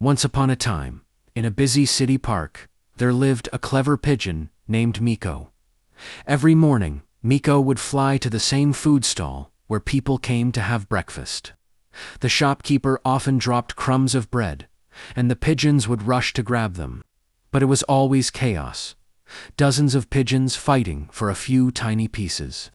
Once upon a time, in a busy city park, there lived a clever pigeon named Miko. Every morning, Miko would fly to the same food stall where people came to have breakfast. The shopkeeper often dropped crumbs of bread, and the pigeons would rush to grab them. But it was always chaos. Dozens of pigeons fighting for a few tiny pieces.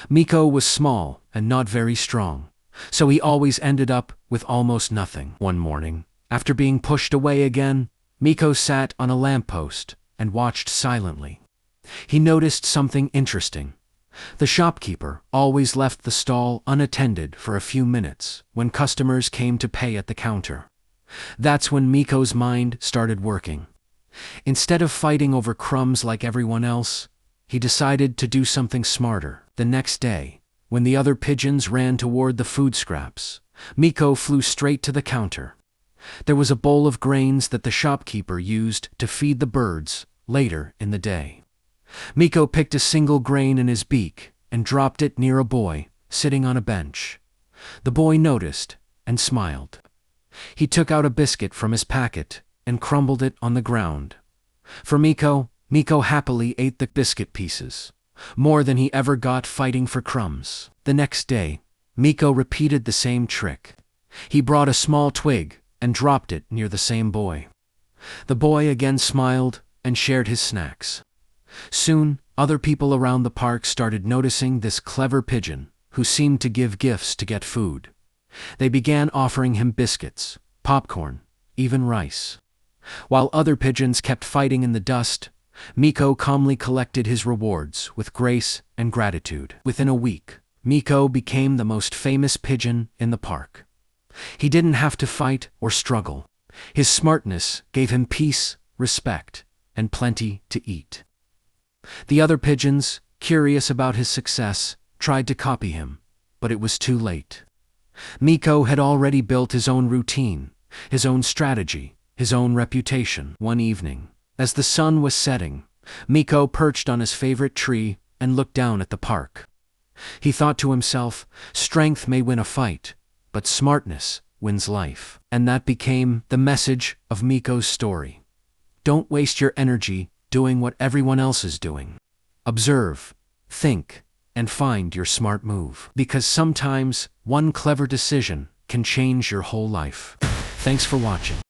Miko was small and not very strong, so he always ended up with almost nothing. One morning, after being pushed away again, Miko sat on a lamppost and watched silently. He noticed something interesting. The shopkeeper always left the stall unattended for a few minutes when customers came to pay at the counter. That's when Miko's mind started working. Instead of fighting over crumbs like everyone else, he decided to do something smarter. The next day, when the other pigeons ran toward the food scraps, Miko flew straight to the counter. There was a bowl of grains that the shopkeeper used to feed the birds later in the day. Miko picked a single grain in his beak and dropped it near a boy sitting on a bench. The boy noticed and smiled. He took out a biscuit from his packet and crumbled it on the ground. For Miko happily ate the biscuit pieces, more than he ever got fighting for crumbs. The next day, Miko repeated the same trick. He brought a small twig and dropped it near the same boy. The boy again smiled and shared his snacks. Soon, other people around the park started noticing this clever pigeon who seemed to give gifts to get food. They began offering him biscuits, popcorn, even rice. While other pigeons kept fighting in the dust, Miko calmly collected his rewards with grace and gratitude. Within a week, Miko became the most famous pigeon in the park. He didn't have to fight or struggle. His smartness gave him peace, respect, and plenty to eat. The other pigeons, curious about his success, tried to copy him, but it was too late. Miko had already built his own routine, his own strategy, his own reputation. One evening, as the sun was setting, Miko perched on his favorite tree and looked down at the park. He thought to himself, strength may win a fight, but smartness wins life. And that became the message of Miko's story. Don't waste your energy doing what everyone else is doing. Observe, think, and find your smart move. Because sometimes one clever decision can change your whole life. Thanks for watching.